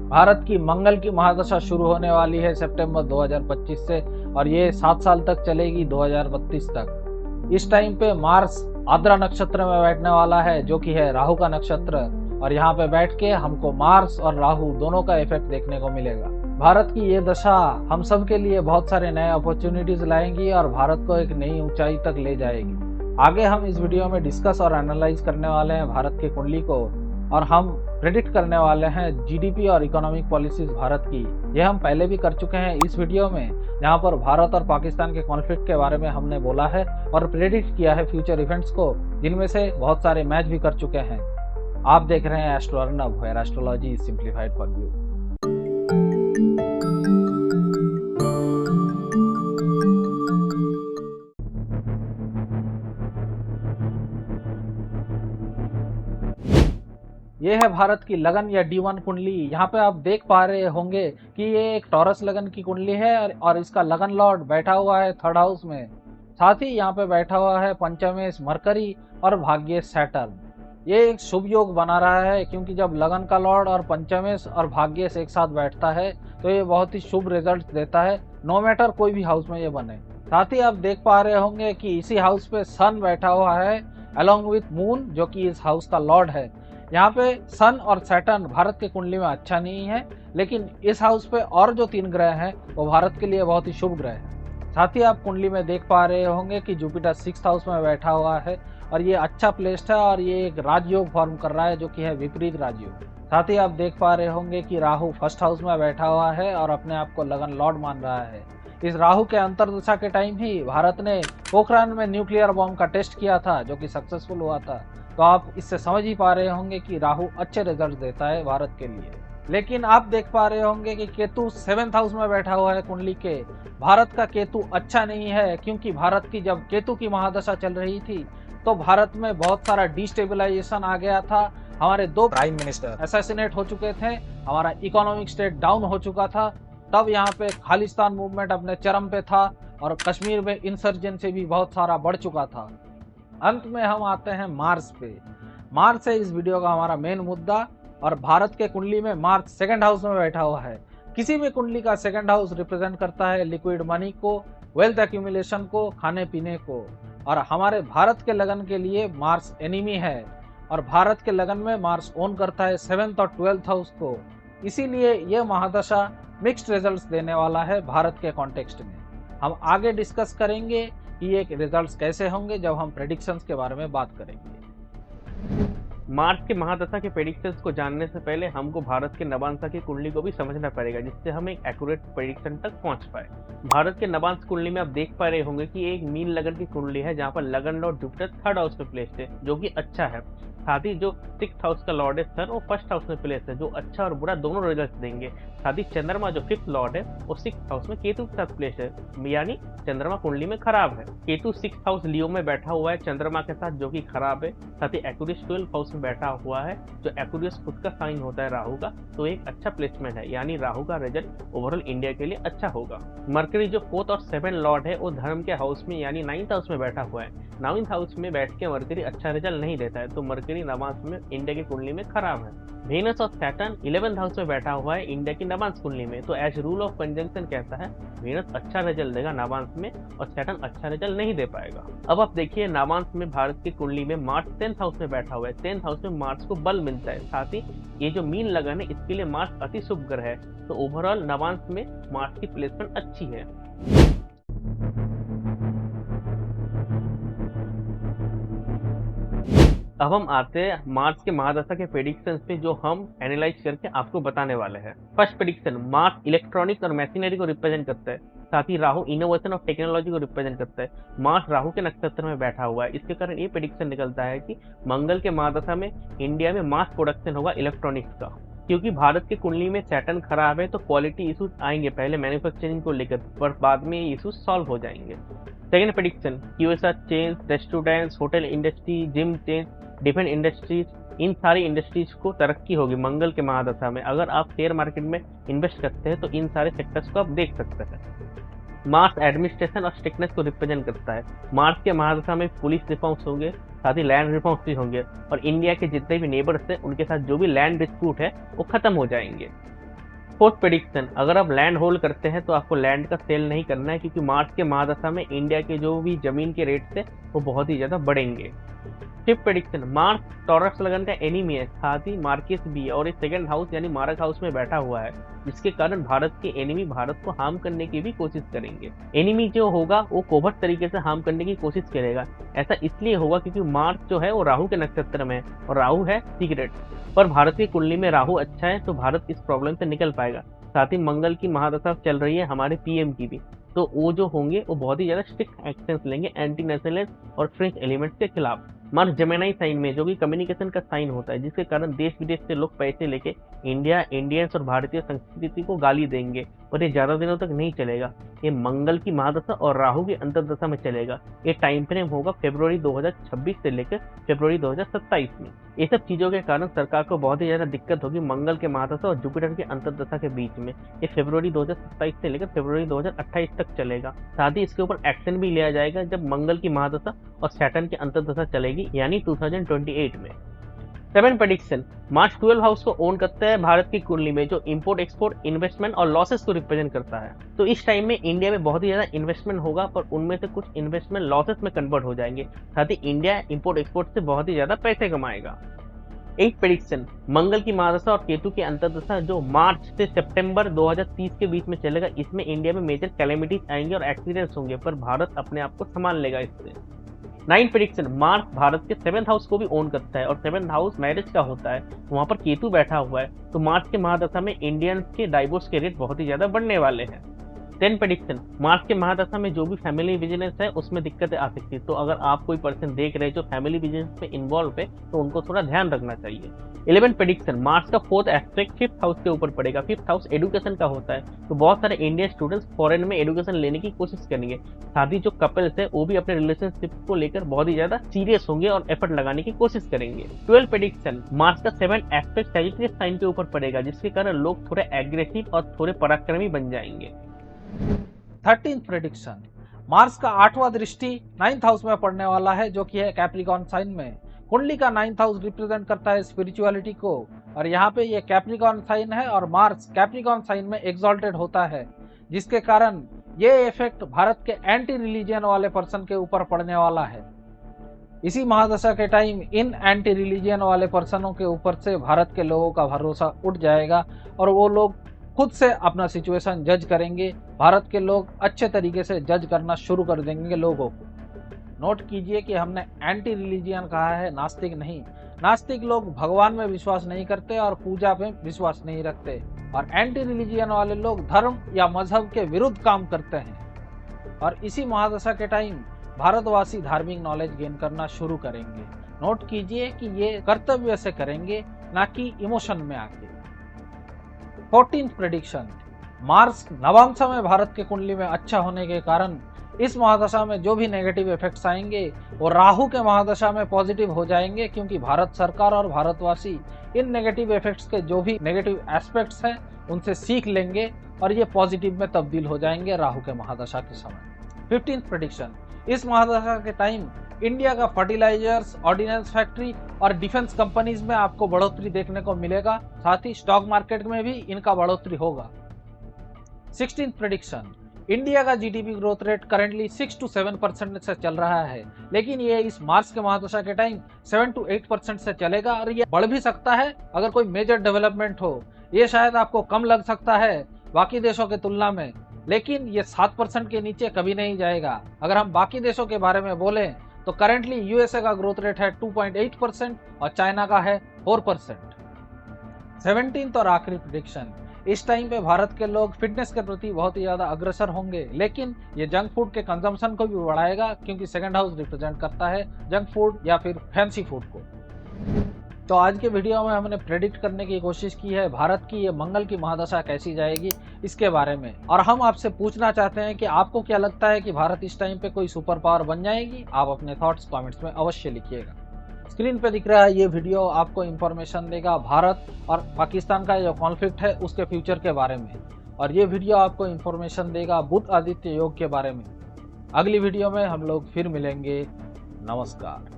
भारत की मंगल की महादशा शुरू होने वाली है सितंबर 2025 से और ये 7 साल तक चलेगी 2032 तक। इस टाइम पे मार्स आद्रा नक्षत्र में बैठने वाला है जो कि है राहु का नक्षत्र, और यहाँ पे बैठ के हमको मार्स और राहु दोनों का इफेक्ट देखने को मिलेगा। भारत की ये दशा हम सब के लिए बहुत सारे नए अपॉर्चुनिटीज लाएंगी और भारत को एक नई ऊंचाई तक ले जाएगी। आगे हम इस वीडियो में डिस्कस और एनालाइज करने वाले हैं भारत की कुंडली को, और हम प्रेडिक्ट करने वाले हैं जीडीपी और इकोनॉमिक पॉलिसीज भारत की। ये हम पहले भी कर चुके हैं इस वीडियो में, जहां पर भारत और पाकिस्तान के कॉन्फ्लिक्ट के बारे में हमने बोला है और प्रेडिक्ट किया है फ्यूचर इवेंट्स को, जिनमें से बहुत सारे मैच भी कर चुके हैं। आप देख रहे हैं astro Arnab, where astrology is simplified for you. ये है भारत की लगन या D1 कुंडली। यहाँ पे आप देख पा रहे होंगे कि ये एक टॉरस लगन की कुंडली है और इसका लगन लॉर्ड बैठा हुआ है 3rd हाउस में। साथ ही यहाँ पे बैठा हुआ है पंचमेश मरकरी और भाग्येश सैटर्न। ये एक शुभ योग बना रहा है, क्योंकि जब लगन का लॉर्ड और पंचमेश और भाग्येश एक साथ बैठता है तो ये बहुत ही शुभ रिजल्ट देता है, नो मैटर कोई भी हाउस में ये बने। साथ ही आप देख पा रहे होंगे कि इसी हाउस पे सन बैठा हुआ है अलॉन्ग विथ मून, जो कि इस हाउस का लॉर्ड है। यहाँ पे सन और सैटर्न भारत की कुंडली में अच्छा नहीं है, लेकिन इस हाउस पे और जो 3 ग्रह हैं वो भारत के लिए बहुत ही शुभ ग्रह हैं। साथ ही आप कुंडली में देख पा रहे होंगे कि जुपिटर 6th हाउस में बैठा हुआ है और ये अच्छा प्लेस्ड है और ये एक राजयोग फॉर्म कर रहा है जो कि है विपरीत राजयोग। साथ ही आप देख पा रहे होंगे कि राहु 1st हाउस में बैठा हुआ है और अपने आप को लगन लॉर्ड मान रहा है। इस राहु के अंतर्दशा के टाइम ही भारत ने पोखरान में न्यूक्लियर बॉम्ब का टेस्ट किया था, जो कि सक्सेसफुल हुआ था। तो आप इससे समझ ही पा रहे होंगे कि राहु अच्छे रिजल्ट देता है भारत के लिए। लेकिन आप देख पा रहे होंगे कि केतु 7th हाउस में बैठा हुआ है कुंडली के। भारत का केतु अच्छा नहीं है, क्योंकि भारत की जब केतु की महादशा चल रही थी तो भारत में बहुत सारा डिस्टेबलाइजेशन आ गया था। हमारे 2 प्राइम मिनिस्टर असैसिनेट हो चुके थे, हमारा इकोनॉमिक स्टेट डाउन हो चुका था। तब यहाँ पे खालिस्तान मूवमेंट अपने चरम पे था और कश्मीर में इंसर्जेंसी भी बहुत सारा बढ़ चुका था। अंत में हम आते हैं मार्स पे। मार्स है इस वीडियो का हमारा मेन मुद्दा, और भारत के कुंडली में मार्स 2nd हाउस में बैठा हुआ है। किसी भी कुंडली का 2nd हाउस रिप्रेजेंट करता है लिक्विड मनी को, वेल्थ एक्यूमुलेशन को, खाने पीने को। और हमारे भारत के लगन के लिए मार्स एनिमी है, और भारत के लगन में मार्स ओन करता है 7th और 12th हाउस को। इसीलिए यह महादशा मिक्स्ड रिजल्ट्स देने वाला है भारत के कॉन्टेक्स्ट में। हम आगे डिस्कस करेंगे कि ये रिजल्ट्स कैसे होंगे जब हम प्रेडिक्शंस के बारे में बात करेंगे। मार्च के महादशा के प्रेडिक्शंस को जानने से पहले हमको भारत के नवांशा की कुंडली को भी समझना पड़ेगा, जिससे हम एक एक्यूरेट प्रेडिक्शन तक पहुंच पाए। भारत के नवांश कुंडली में आप देख पा रहे होंगे कि एक मीन लगन की कुंडली है, जहां पर लगन लॉर्ड जुपिटर 3rd हाउस में प्लेस्ड है, जो कि अच्छा है। साथ ही जो 6th हाउस का लॉर्ड है सन, वो 1st हाउस में प्लेस है, जो अच्छा और बुरा दोनों रिजल्ट देंगे। साथ ही चंद्रमा जो 5th लॉर्ड है वो 6th हाउस में केतु के साथ प्लेस है, यानी चंद्रमा कुंडली में खराब है। केतु 6th हाउस लियो में बैठा हुआ है चंद्रमा के साथ, जो कि खराब है। साथ ही एक्वेरियस 12th हाउस में बैठा हुआ है, जो एक्वेरियस खुद का साइन होता है राहु का, तो एक अच्छा प्लेसमेंट है, यानी राहु का रिजल्ट ओवरऑल इंडिया के लिए अच्छा होगा। मरकरी जो 4th और 7th लॉर्ड है वो धर्म के हाउस में यानी 9th हाउस में बैठा हुआ है। 9th हाउस में बैठ के मरकरी अच्छा रिजल्ट नहीं देता है, तो मरकरी नवांश में इंडिया की कुंडली में खराब है। वेनस और सैटर्न 11th हाउस में बैठा हुआ है इंडिया की नवांश कुंडली में, तो एज रूल ऑफ कंजंक्शन कहता है वेनस अच्छा रिजल्ट देगा नवांश में और सैटर्न अच्छा रिजल्ट नहीं दे पाएगा। अब आप देखिए नवांश में भारत की कुंडली में मार्स 10th हाउस में बैठा हुआ है। 10th हाउस में मार्स को बल मिलता है। साथ ही ये जो मीन लगन है इसके लिए मार्स अति शुभ ग्रह है, तो ओवरऑल नवांश में मार्स की प्लेसमेंट अच्छी है। अब हम आते हैं मार्स के महादशा के प्रेडिक्शंस पे, जो हम एनालाइज करके आपको बताने वाले हैं। फर्स्ट प्रेडिक्शन, मार्स इलेक्ट्रॉनिक्स और मशीनरी को रिप्रेजेंट करता है। साथ ही राहु इनोवेशन और टेक्नोलॉजी को रिप्रेजेंट करता है। मार्स राहु के नक्षत्र में बैठा हुआ है, इसके कारण ये प्रेडिक्शन निकलता है कि मंगल के महादशा में इंडिया में मास प्रोडक्शन होगा इलेक्ट्रॉनिक्स का। क्योंकि भारत की कुंडली में सैटर्न खराब है, तो क्वालिटी इशूज आएंगे पहले मैन्युफैक्चरिंग को लेकर, पर बाद में ये इशूज सॉल्व हो जाएंगे। Second prediction, QSR chains, restaurants, hotel industry, gym chains, defence industries, इन सारी इंडस्ट्रीज को तरक्की होगी मंगल के महादशा में। अगर आप शेयर मार्केट में इन्वेस्ट करते हैं तो इन सारे सेक्टर्स को आप देख सकते हैं। मार्स एडमिनिस्ट्रेशन और स्ट्रिक्टनेस को रिप्रेजेंट करता है। मार्स के महादशा में पुलिस रिफॉर्म्स होंगे, साथ ही लैंड रिफॉर्म्स भी होंगे, और इंडिया के जितने भी नेबर्स हैं उनके साथ जो भी लैंड डिस्प्यूट है वो खत्म हो जाएंगे। फोर्थ प्रेडिक्शन, अगर आप लैंड होल्ड करते हैं तो आपको लैंड का सेल नहीं करना है, क्योंकि मार्च के महादशा में इंडिया के जो भी जमीन के रेट थे वो बहुत ही ज्यादा बढ़ेंगे। फिफ्थ प्रेडिक्शन, मार्स टॉरस लगन का एनिमी है, साथ ही मार्केस भी है और इस सेकंड हाउस यानी मारक हाउस में बैठा हुआ है, जिसके कारण भारत के एनिमी भारत को हार्म करने की भी कोशिश करेंगे। एनिमी जो होगा वो कोवर्ट तरीके से हार्म करने की कोशिश करेगा। ऐसा इसलिए होगा क्योंकि मार्स जो है वो राहु के नक्षत्र में है और राहु है सीक्रेट, पर भारत की कुंडली में राहु अच्छा है तो भारत इस प्रॉब्लम से निकल पाएगा। साथ ही मंगल की महादशा चल रही है हमारे पीएम की भी, तो वो जो होंगे वो बहुत ही ज्यादा स्ट्रिक्ट एक्शन लेंगे एंटी नेशनलिस्ट और फ्रेंच एलिमेंट्स के खिलाफ। मार्स जेमिनी साइन में, जो कि कम्युनिकेशन का साइन होता है, जिसके कारण देश विदेश से लोग पैसे लेके इंडिया, इंडियंस और भारतीय संस्कृति को गाली देंगे, पर ये ज्यादा दिनों तक नहीं चलेगा। ये मंगल की महादशा और राहु की अंतर्दशा में चलेगा। ये टाइम फ्रेम होगा फरवरी 2026 से लेकर फरवरी 2027 में। ये सब चीजों के कारण सरकार को बहुत ही ज्यादा दिक्कत होगी मंगल के महादशा और जुपिटर के अंतर्दशा के बीच में। ये फरवरी 2027 से लेकर फरवरी 2028 तक चलेगा। साथ ही इसके ऊपर एक्शन भी लिया जाएगा जब मंगल की महादशा और सैटर्न की अंतर्दशा चलेगी, यानी 2028 में। 7 प्रेडिक्शन, मार्च 12 हाउस को ओन करता है भारत की कुंडली में, जो इंपोर्ट एक्सपोर्ट इन्वेस्टमेंट और लॉसेस को रिप्रेजेंट करता है। तो इस टाइम में इंडिया में बहुत ही ज्यादा इन्वेस्टमेंट होगा, पर उनमें से कुछ इन्वेस्टमेंट लॉसेस में कन्वर्ट हो जाएंगे। साथ ही इंडिया इंपोर्ट एक्सपोर्ट से बहुत ही ज्यादा पैसे कमाएगा। 8 प्रेडिक्शन, मंगल की महादशा और केतु की अंतर्दशा जो मार्च से सितंबर 2030 के बीच में चलेगा, इसमें इंडिया में मेजर कैलेमिटीज आएंगे और एक्सीडेंट्स होंगे, पर भारत अपने आप को संभाल लेगा इससे। 9 प्रेडिक्शन, मार्स भारत के 7th हाउस को भी ओन करता है और 7th हाउस मैरिज का होता है, वहां पर केतु बैठा हुआ है, तो मार्च के महादशा में इंडियंस के डाइवोर्स के रेट बहुत ही ज्यादा बढ़ने वाले हैं। 10 प्रेडिक्शन, मार्च के महादशा में जो भी फैमिली बिजनेस है उसमें दिक्कतें आ सकती है, तो अगर आप कोई पर्सन देख रहे हैं जो फैमिली बिजनेस में इन्वॉल्व है तो उनको थोड़ा ध्यान रखना चाहिए। 11 प्रेडिक्शन, मार्च का 4th एस्पेक्ट 5th हाउस के ऊपर पड़ेगा। 5th हाउस एजुकेशन का होता है, तो बहुत सारे इंडियन स्टूडेंट्स फॉरेन में एजुकेशन लेने की कोशिश करेंगे। साथ ही जो कपल्स है वो भी अपने रिलेशनशिप को लेकर बहुत ही ज्यादा सीरियस होंगे और एफर्ट लगाने की कोशिश करेंगे। 12 प्रेडिक्शन, मार्च का 7th एस्पेक्ट सैजिटेरियस साइन के ऊपर पड़ेगा, जिसके कारण लोग थोड़े एग्रेसिव और थोड़े पराक्रमी बन जाएंगे। 13th प्रेडिक्शन, मार्स का 8वां दृष्टि 9th हाउस में पड़ने वाला है, जो कि है कैप्रिकॉर्न साइन में। कुंडली का 9th हाउस रिप्रेजेंट करता है स्पिरिचुअलिटी को, और यहाँ पे ये कैप्रिकॉर्न साइन है और मार्स कैप्रिकॉर्न साइन में एग्जॉल्टेड होता है, जिसके कारण ये इफेक्ट भारत के एंटी रिलीजियन वाले पर्सन के ऊपर पड़ने वाला है। इसी महादशा के टाइम इन एंटी रिलीजियन वाले पर्सनों के ऊपर से भारत के लोगों का भरोसा उठ जाएगा और वो लोग खुद से अपना सिचुएशन जज करेंगे। भारत के लोग अच्छे तरीके से जज करना शुरू कर देंगे लोगों को। नोट कीजिए कि हमने एंटी रिलीजियन कहा है, नास्तिक नहीं। नास्तिक लोग भगवान में विश्वास नहीं करते और पूजा में विश्वास नहीं रखते, और एंटी रिलीजियन वाले लोग धर्म या मजहब के विरुद्ध काम करते हैं। और इसी महादशा के टाइम भारतवासी धार्मिक नॉलेज गेन करना शुरू करेंगे। नोट कीजिए कि ये कर्तव्य से करेंगे, ना कि इमोशन में आके। 14th प्रेडिक्शन, मार्स नवांशा में भारत के कुंडली में अच्छा होने के कारण इस महादशा में जो भी नेगेटिव इफेक्ट्स आएंगे वो राहु के महादशा में पॉजिटिव हो जाएंगे, क्योंकि भारत सरकार और भारतवासी इन नेगेटिव इफेक्ट्स के जो भी नेगेटिव एस्पेक्ट्स हैं उनसे सीख लेंगे और ये पॉजिटिव में तब्दील हो जाएंगे राहु के महादशा के समय। 15th प्रेडिक्शन, इस महादशा के टाइम इंडिया का फर्टिलाइजर्स, ऑर्डिनेंस फैक्ट्री और डिफेंस कंपनीज में आपको बढ़ोतरी देखने को मिलेगा। साथ ही स्टॉक मार्केट में भी इनका बढ़ोतरी होगा। 16th प्रेडिक्शन, इंडिया का GDP growth rate currently 6 to 7% से चल रहा है, लेकिन ये इस मार्च के महादशा के टाइम 7 to 8% से चलेगा और ये बढ़ भी सकता है अगर कोई मेजर डेवलपमेंट हो। ये शायद आपको कम लग सकता है बाकी देशों की तुलना में, लेकिन ये 7% के नीचे कभी नहीं जाएगा। अगर हम बाकी देशों के बारे में बोलें तो करेंटली यूएसए का ग्रोथ रेट है 2.8% और चाइना का है 4%। 17th और आखिरी प्रेडिक्शन, इस टाइम पे भारत के लोग फिटनेस के प्रति बहुत ही ज्यादा अग्रसर होंगे, लेकिन ये जंक फूड के कंजम्पशन को भी बढ़ाएगा, क्योंकि 2nd हाउस रिप्रेजेंट करता है जंक फूड या फिर फैंसी फूड को। तो आज के वीडियो में हमने प्रेडिक्ट करने की कोशिश की है भारत की ये मंगल की महादशा कैसी जाएगी इसके बारे में, और हम आपसे पूछना चाहते हैं कि आपको क्या लगता है कि भारत इस टाइम पे कोई सुपर पावर बन जाएगी। आप अपने थॉट्स कमेंट्स में अवश्य लिखिएगा। स्क्रीन पे दिख रहा है ये वीडियो आपको इन्फॉर्मेशन देगा भारत और पाकिस्तान का जो कॉन्फ्लिक्ट है उसके फ्यूचर के बारे में, और ये वीडियो आपको इन्फॉर्मेशन देगा बुध आदित्य योग के बारे में। अगली वीडियो में हम लोग फिर मिलेंगे। नमस्कार।